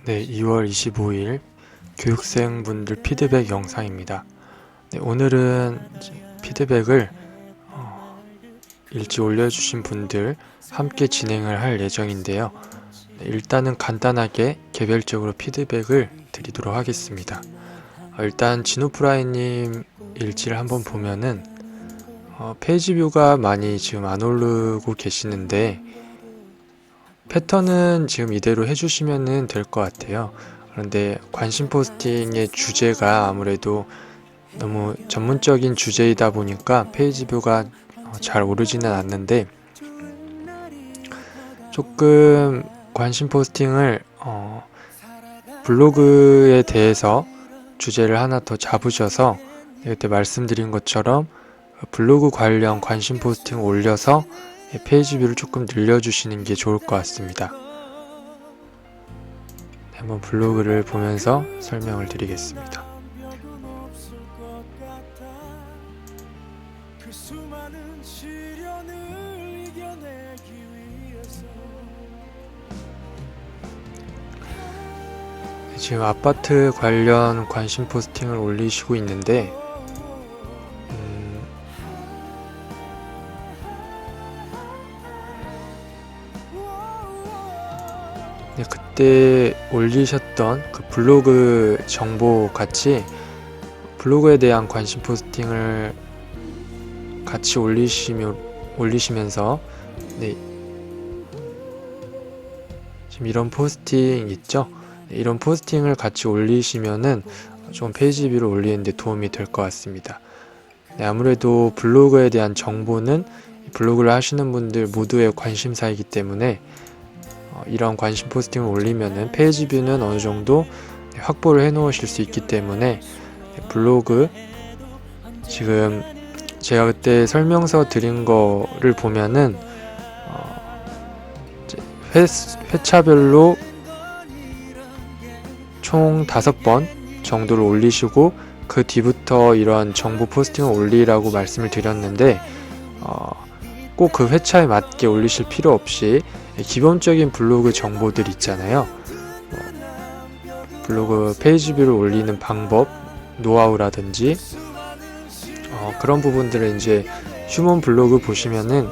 네, 2월 25일 교육생분들 피드백 영상입니다. 네, 오늘은 피드백을 일찍 올려주신 분들 함께 진행을 할 예정인데요. 네, 일단은 간단하게 개별적으로 피드백을 드리도록 하겠습니다. 일단 진우프라이님 일지를 한번 보면은 페이지 뷰가 많이 지금 안 오르고 계시는데 패턴은 지금 이대로 해주시면 될 것 같아요. 그런데 관심 포스팅의 주제가 아무래도 너무 전문적인 주제이다 보니까 페이지 뷰가 잘 오르지는 않는데, 조금 관심 포스팅을 블로그에 대해서 주제를 하나 더 잡으셔서 그때 말씀드린 것처럼 블로그 관련 관심 포스팅 올려서 페이지 뷰를 조금 늘려주시는 게 좋을 것 같습니다. 한번 블로그를 보면서 설명을 드리겠습니다. 지금 아파트 관련 관심 포스팅을 올리시고 있는데 네, 그때 올리셨던 그 블로그 정보 같이 블로그에 대한 관심 포스팅을 같이 올리시면서 네, 지금 이런 포스팅 있죠? 네, 이런 포스팅을 같이 올리시면은 좀 페이지 뷰를 올리는데 도움이 될 것 같습니다. 네, 아무래도 블로그에 대한 정보는 블로그를 하시는 분들 모두의 관심사이기 때문에 이런 관심 포스팅을 올리면은 페이지 뷰는 어느 정도 확보를 해 놓으실 수 있기 때문에 블로그 지금 제가 그때 설명서 드린 거를 보면은 회차별로 총 5번 정도를 올리시고 그 뒤부터 이런 정보 포스팅을 올리라고 말씀을 드렸는데 꼭 그 회차에 맞게 올리실 필요 없이 기본적인 블로그 정보들 있잖아요. 블로그 페이지 뷰를 올리는 방법, 노하우라든지 그런 부분들을 이제 휴먼 블로그 보시면은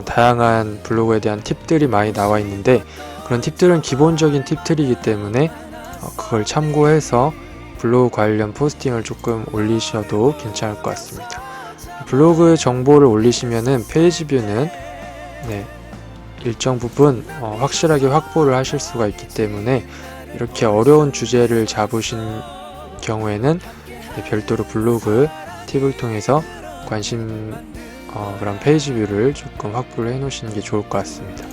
다양한 블로그에 대한 팁들이 많이 나와 있는데, 그런 팁들은 기본적인 팁들이기 때문에 그걸 참고해서 블로그 관련 포스팅을 조금 올리셔도 괜찮을 것 같습니다. 블로그 정보를 올리시면은 페이지 뷰는 일정 부분 확실하게 확보를 하실 수가 있기 때문에 이렇게 어려운 주제를 잡으신 경우에는 별도로 블로그 팁을 통해서 그런 페이지 뷰를 조금 확보를 해 놓으시는 게 좋을 것 같습니다.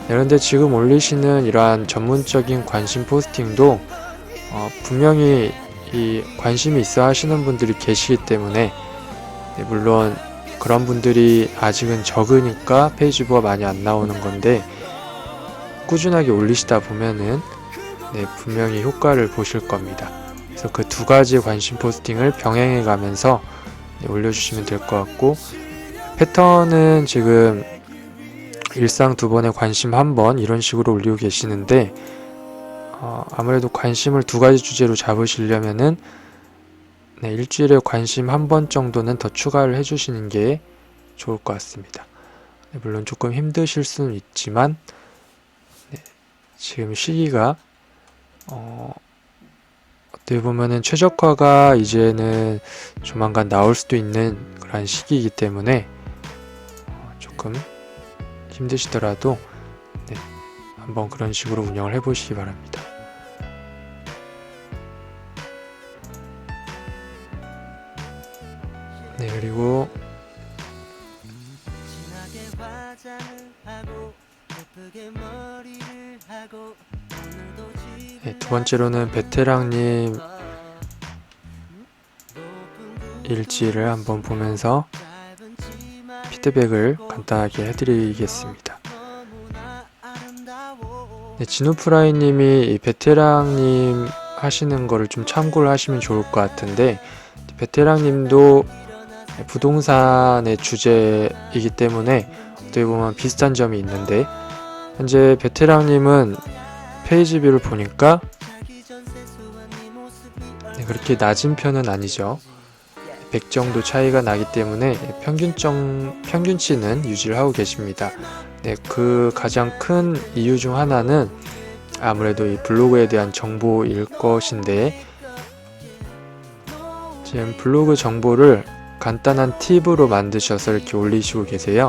그런데 지금 올리시는 이러한 전문적인 관심 포스팅도 분명히 이 관심이 있어 하시는 분들이 계시기 때문에 물론 그런 분들이 아직은 적으니까 페이지 뷰가 많이 안 나오는 건데, 꾸준하게 올리시다 보면은 분명히 효과를 보실 겁니다. 그래서 그 두 가지 관심 포스팅을 병행해 가면서 올려주시면 될 것 같고, 패턴은 지금 일상 2번에 관심 1번 이런 식으로 올리고 계시는데 아무래도 관심을 2가지 주제로 잡으시려면은 일주일에 관심 1번 정도는 더 추가를 해주시는 게 좋을 것 같습니다. 물론 조금 힘드실 수는 있지만 지금 시기가 어떻게 보면은 최적화가 이제는 조만간 나올 수도 있는 그런 시기이기 때문에 조금 힘드시더라도 한번 그런 식으로 운영을 해보시기 바랍니다. 그리고 두 번째로는 베테랑님 일지를 한번 보면서 피드백을 간단하게 해드리겠습니다. 진우프라이님이 이 베테랑님 하시는 거를 좀 참고를 하시면 좋을 것 같은데, 베테랑님도 부동산의 주제이기 때문에 어떻게 보면 비슷한 점이 있는데 현재 베테랑님은 페이지 뷰를 보니까 그렇게 낮은 편은 아니죠. 100 정도 차이가 나기 때문에 평균치는 유지를 하고 계십니다. 네, 그 가장 큰 이유 중 하나는 아무래도 이 블로그에 대한 정보일 것인데, 지금 블로그 정보를 간단한 팁으로 만드셔서 이렇게 올리시고 계세요.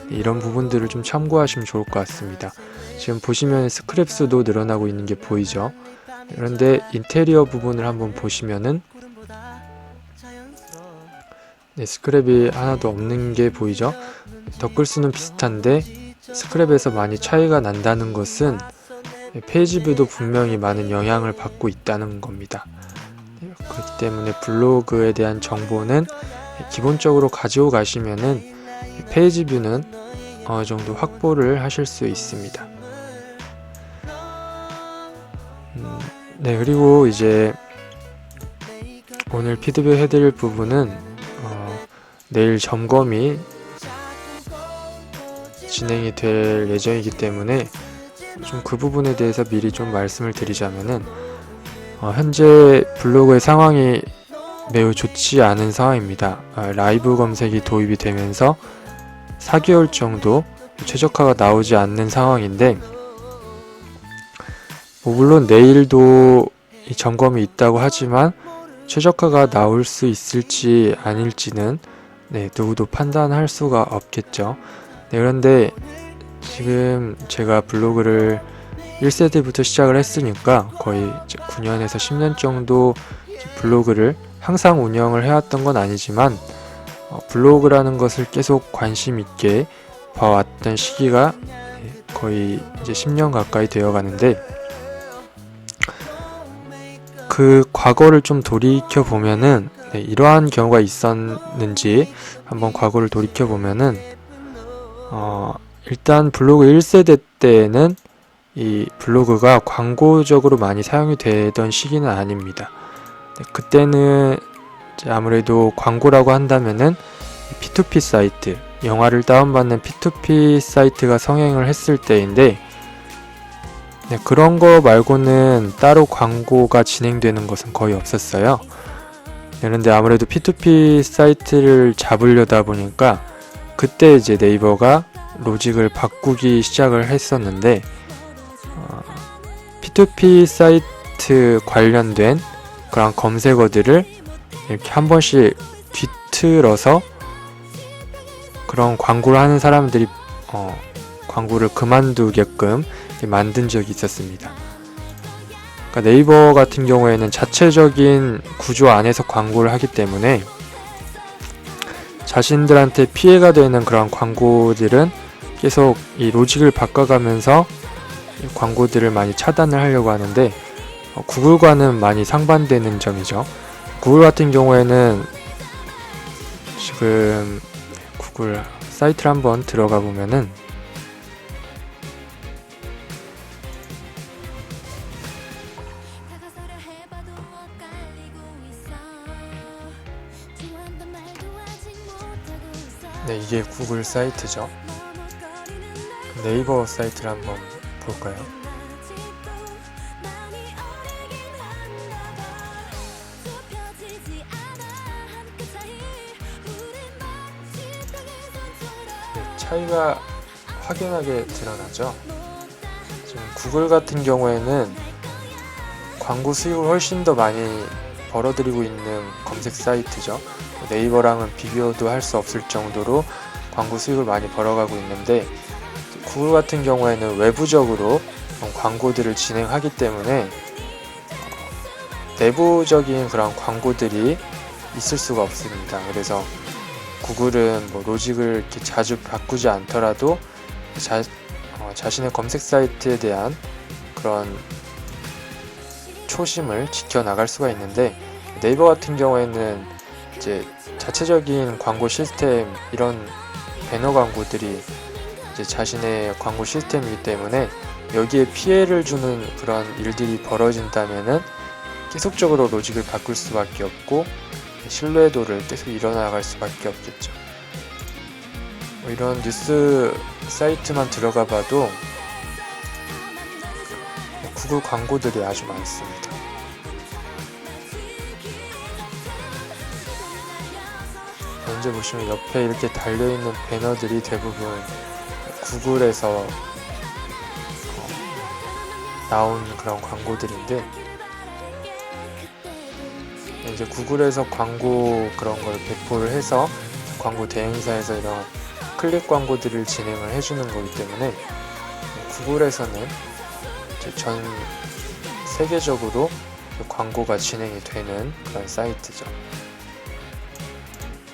이런 부분들을 좀 참고하시면 좋을 것 같습니다. 지금 보시면 스크랩 수도 늘어나고 있는 게 보이죠. 그런데 인테리어 부분을 한번 보시면은 네, 스크랩이 하나도 없는 게 보이죠. 덧글 수는 비슷한데 스크랩에서 많이 차이가 난다는 것은 페이지 뷰도 분명히 많은 영향을 받고 있다는 겁니다. 그렇기 때문에 블로그에 대한 정보는 기본적으로 가지고 가시면은 페이지 뷰는 어느 정도 확보를 하실 수 있습니다. 네, 그리고 이제 오늘 피드백 해드릴 부분은 내일 점검이 진행이 될 예정이기 때문에 좀 그 부분에 대해서 미리 좀 말씀을 드리자면은 현재 블로그의 상황이 매우 좋지 않은 상황입니다. 라이브 검색이 도입이 되면서 4개월 정도 최적화가 나오지 않는 상황인데, 물론 내일도 이 점검이 있다고 하지만 최적화가 나올 수 있을지 아닐지는 누구도 판단할 수가 없겠죠. 그런데 지금 제가 블로그를 1세대부터 시작을 했으니까 거의 9년에서 10년 정도 블로그를 항상 운영을 해왔던 건 아니지만 블로그라는 것을 계속 관심 있게 봐왔던 시기가 거의 이제 10년 가까이 되어 가는데, 그 과거를 좀 돌이켜 보면은 이러한 경우가 있었는지 한번 과거를 돌이켜 보면은 일단 블로그 1세대 때는 이 블로그가 광고적으로 많이 사용이 되던 시기는 아닙니다. 그때는 이제 아무래도 광고라고 한다면은 P2P 사이트, 영화를 다운받는 P2P 사이트가 성행을 했을 때인데, 그런 거 말고는 따로 광고가 진행되는 것은 거의 없었어요. 그런데 아무래도 P2P 사이트를 잡으려다 보니까 그때 이제 네이버가 로직을 바꾸기 시작을 했었는데, P2P 사이트 관련된 그런 검색어들을 이렇게 한 번씩 뒤틀어서 그런 광고를 하는 사람들이 광고를 그만두게끔 만든 적이 있었습니다. 그러니까 네이버 같은 경우에는 자체적인 구조 안에서 광고를 하기 때문에 자신들한테 피해가 되는 그런 광고들은 계속 이 로직을 바꿔가면서 광고들을 많이 차단을 하려고 하는데, 구글과는 많이 상반되는 점이죠. 구글 같은 경우에는 지금 구글 사이트를 한번 들어가 보면은 이게 구글 사이트죠. 네이버 사이트를 한번 볼까요? 차이가 확연하게 드러나죠. 지금 구글 같은 경우에는 광고 수익을 훨씬 더 많이 벌어들이고 있는 검색 사이트죠. 네이버랑은 비교도 할 수 없을 정도로 광고 수익을 많이 벌어가고 있는데, 구글 같은 경우에는 외부적으로 광고들을 진행하기 때문에 내부적인 그런 광고들이 있을 수가 없습니다. 그래서 구글은 뭐 로직을 이렇게 자주 바꾸지 않더라도 자신의 검색 사이트에 대한 그런 초심을 지켜나갈 수가 있는데, 네이버 같은 경우에는 이제 자체적인 광고 시스템, 이런 배너 광고들이 이제 자신의 광고 시스템이기 때문에 여기에 피해를 주는 그런 일들이 벌어진다면은 계속적으로 로직을 바꿀 수밖에 없고 신뢰도를 계속 이뤄나갈 수밖에 없겠죠. 이런 뉴스 사이트만 들어가 봐도 구글 광고들이 아주 많습니다. 현재 보시면 옆에 이렇게 달려있는 배너들이 대부분 구글에서 나온 그런 광고들인데, 이제 구글에서 광고 그런 걸 배포를 해서 광고 대행사에서 이런 클릭 광고들을 진행을 해주는 거기 때문에 구글에서는 이제 전 세계적으로 광고가 진행이 되는 그런 사이트죠.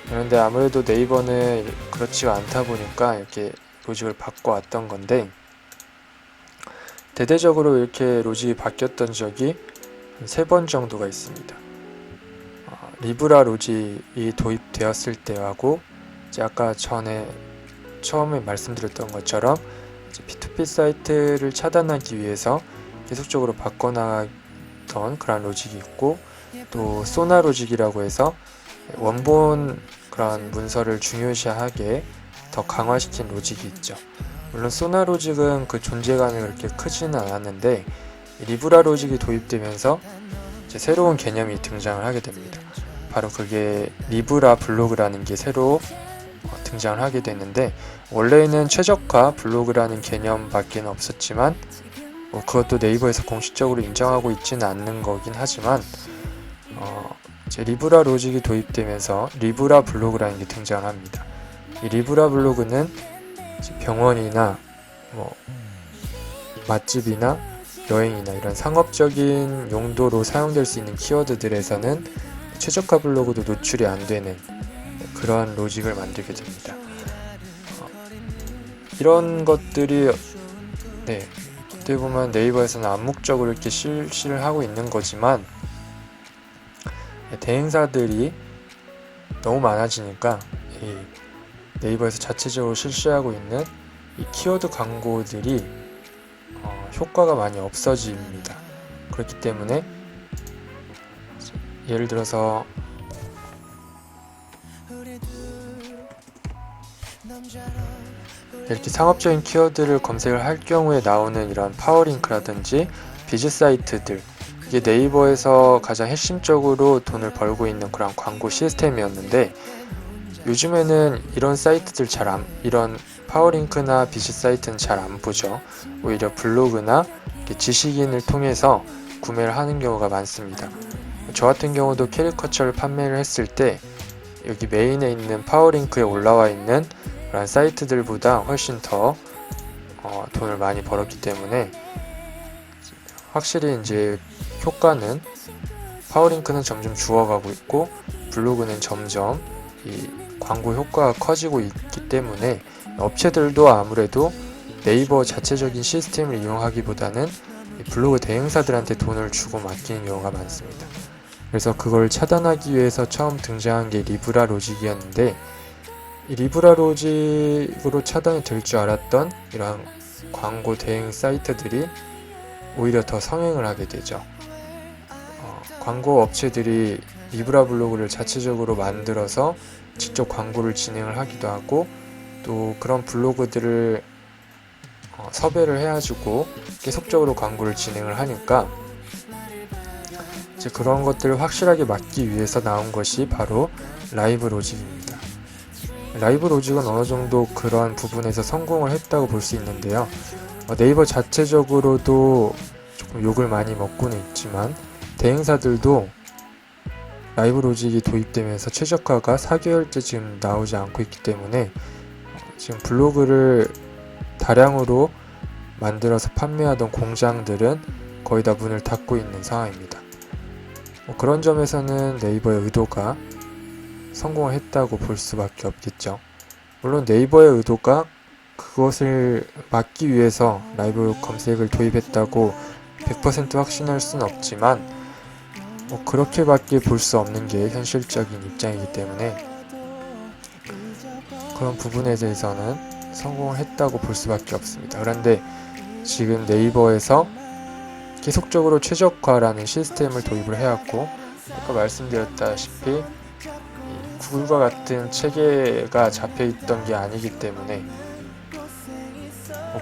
그런데 아무래도 네이버는 그렇지가 않다 보니까 이렇게 로직을 바꿔왔던 건데, 대대적으로 이렇게 로직이 바뀌었던 적이 3번 정도가 있습니다. 리브라 로직이 도입되었을 때하고, 이제 아까 처음에 말씀드렸던 것처럼 P2P 사이트를 차단하기 위해서 계속적으로 바꿔나가던 그런 로직이 있고, 또 소나 로직이라고 해서 원본 그런 문서를 중요시하게 더 강화시킨 로직이 있죠. 물론 소나 로직은 그 존재감이 그렇게 크지는 않았는데, 리브라 로직이 도입되면서 이제 새로운 개념이 등장을 하게 됩니다. 바로 그게 리브라 블로그라는 게 새로 등장을 하게 됐는데, 원래는 최적화 블로그라는 개념밖에 없었지만 그것도 네이버에서 공식적으로 인정하고 있지는 않는 거긴 하지만 이제 리브라 로직이 도입되면서 리브라 블로그라는 게 등장을 합니다. 이 리브라 블로그는 병원이나 맛집이나 여행이나 이런 상업적인 용도로 사용될 수 있는 키워드들에서는 최저가 블로그도 노출이 안 되는 그런 로직을 만들게 됩니다. 이런 것들이 어떻게 보면 네이버에서는 암묵적으로 이렇게 실시를 하고 있는 거지만, 대행사들이 너무 많아지니까 이 네이버에서 자체적으로 실시하고 있는 이 키워드 광고들이 효과가 많이 없어집니다. 그렇기 때문에 예를 들어서 이렇게 상업적인 키워드를 검색을 할 경우에 나오는 이런 파워링크라든지 비즈 사이트들, 이게 네이버에서 가장 핵심적으로 돈을 벌고 있는 그런 광고 시스템이었는데, 요즘에는 이런 사이트들 이런 파워링크나 비즈 사이트는 잘 안 보죠. 오히려 블로그나 지식인을 통해서 구매를 하는 경우가 많습니다. 저 같은 경우도 캐리커처를 판매를 했을 때 여기 메인에 있는 파워링크에 올라와 있는 그런 사이트들보다 훨씬 더 돈을 많이 벌었기 때문에, 확실히 이제 효과는 파워링크는 점점 죽어가고 있고 블로그는 점점 이 광고 효과가 커지고 있기 때문에, 업체들도 아무래도 네이버 자체적인 시스템을 이용하기보다는 블로그 대행사들한테 돈을 주고 맡기는 경우가 많습니다. 그래서 그걸 차단하기 위해서 처음 등장한 게 리브라 로직이었는데, 이 리브라 로직으로 차단이 될 줄 알았던 이런 광고 대행 사이트들이 오히려 더 성행을 하게 되죠. 광고 업체들이 리브라 블로그를 자체적으로 만들어서 직접 광고를 진행을 하기도 하고, 또 그런 블로그들을 섭외를 해가지고 계속적으로 광고를 진행을 하니까, 이제 그런 것들을 확실하게 막기 위해서 나온 것이 바로 라이브 로직입니다. 라이브 로직은 어느 정도 그런 부분에서 성공을 했다고 볼 수 있는데요. 네이버 자체적으로도 조금 욕을 많이 먹고는 있지만, 대행사들도 라이브 로직이 도입되면서 최저가가 4개월째 지금 나오지 않고 있기 때문에 지금 블로그를 다량으로 만들어서 판매하던 공장들은 거의 다 문을 닫고 있는 상황입니다. 그런 점에서는 네이버의 의도가 성공을 했다고 볼 수밖에 없겠죠. 물론 네이버의 의도가 그것을 막기 위해서 라이브 검색을 도입했다고 100% 확신할 수는 없지만, 그렇게밖에 볼 수 없는 게 현실적인 입장이기 때문에 그런 부분에 대해서는 성공을 했다고 볼 수밖에 없습니다. 그런데 지금 네이버에서 계속적으로 최적화라는 시스템을 도입을 해왔고, 아까 말씀드렸다시피 구글과 같은 체계가 잡혀있던 게 아니기 때문에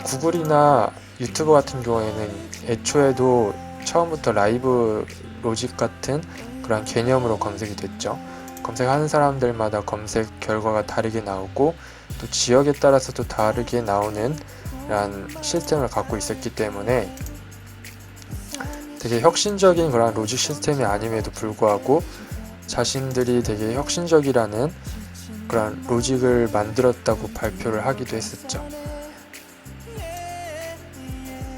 구글이나 유튜브 같은 경우에는 애초에도 처음부터 라이브 로직 같은 그런 개념으로 검색이 됐죠. 검색하는 사람들마다 검색 결과가 다르게 나오고 또 지역에 따라서도 다르게 나오는 이런 시스템을 갖고 있었기 때문에 되게 혁신적인 그런 로직 시스템이 아님에도 불구하고 자신들이 되게 혁신적이라는 그런 로직을 만들었다고 발표를 하기도 했었죠.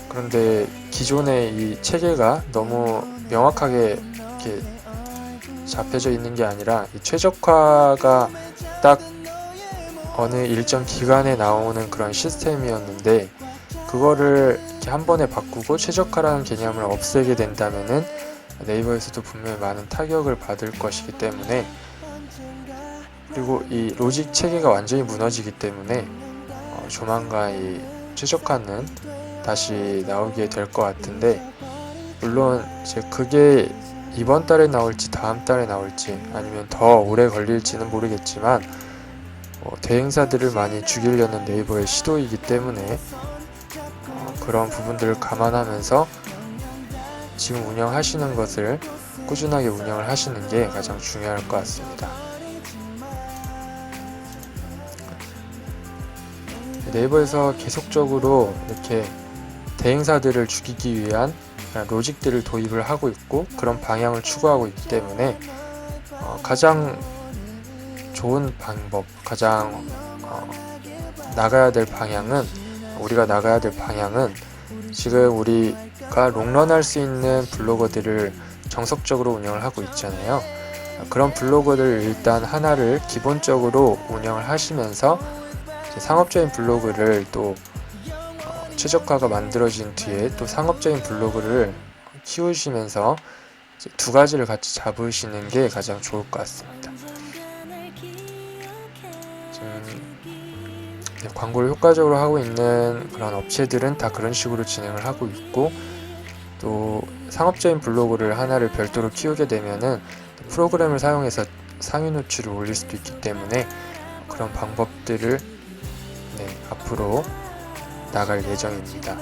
그런데 기존의 이 체계가 너무 명확하게 이렇게 잡혀져 있는 게 아니라 이 최적화가 딱 어느 일정 기간에 나오는 그런 시스템이었는데 그거를 이렇게 한 번에 바꾸고 최적화라는 개념을 없애게 된다면은 네이버에서도 분명히 많은 타격을 받을 것이기 때문에, 그리고 이 로직 체계가 완전히 무너지기 때문에 조만간 이 최적화는 다시 나오게 될 것 같은데, 물론 이제 그게 이번 달에 나올지 다음 달에 나올지 아니면 더 오래 걸릴지는 모르겠지만 대행사들을 많이 죽이려는 네이버의 시도이기 때문에 그런 부분들을 감안하면서 지금 운영하시는 것을 꾸준하게 운영을 하시는 게 가장 중요할 것 같습니다. 네이버에서 계속적으로 이렇게 대행사들을 죽이기 위한 로직들을 도입을 하고 있고 그런 방향을 추구하고 있기 때문에 가장 좋은 방법, 가장 우리가 나가야 될 방향은 지금 우리가 롱런할 수 있는 블로거들을 정석적으로 운영을 하고 있잖아요. 그런 블로그를 일단 하나를 기본적으로 운영을 하시면서 상업적인 블로그를 또 최적화가 만들어진 뒤에 또 상업적인 블로그를 키우시면서 두 가지를 같이 잡으시는 게 가장 좋을 것 같습니다. 광고를 효과적으로 하고 있는 그런 업체들은 다 그런 식으로 진행을 하고 있고, 또 상업적인 블로그를 하나를 별도로 키우게 되면은 프로그램을 사용해서 상위 노출을 올릴 수도 있기 때문에 그런 방법들을 앞으로 나갈 예정입니다.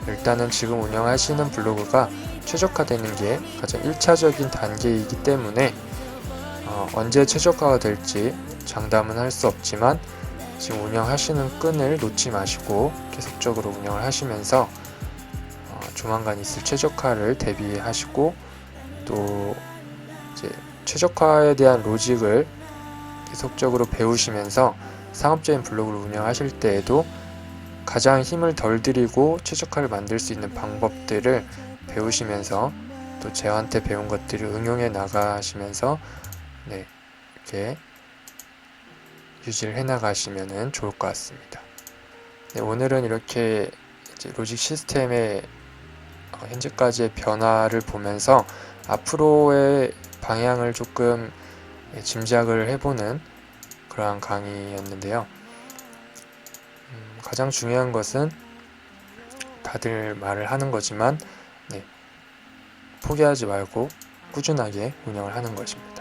일단은 지금 운영하시는 블로그가 최적화되는 게 가장 1차적인 단계이기 때문에 언제 최적화가 될지 장담은 할 수 없지만 지금 운영하시는 끈을 놓지 마시고 계속적으로 운영을 하시면서 조만간 있을 최적화를 대비하시고, 또 이제 최적화에 대한 로직을 계속적으로 배우시면서 상업적인 블로그를 운영하실 때에도 가장 힘을 덜 들이고 최적화를 만들 수 있는 방법들을 배우시면서 또 저한테 배운 것들을 응용해 나가시면서 이렇게 유지를 해 나가시면 좋을 것 같습니다. 오늘은 이렇게 이제 로직 시스템의 현재까지의 변화를 보면서 앞으로의 방향을 조금 짐작을 해보는 그러한 강의였는데요. 가장 중요한 것은 다들 말을 하는 거지만 포기하지 말고 꾸준하게 운영을 하는 것입니다.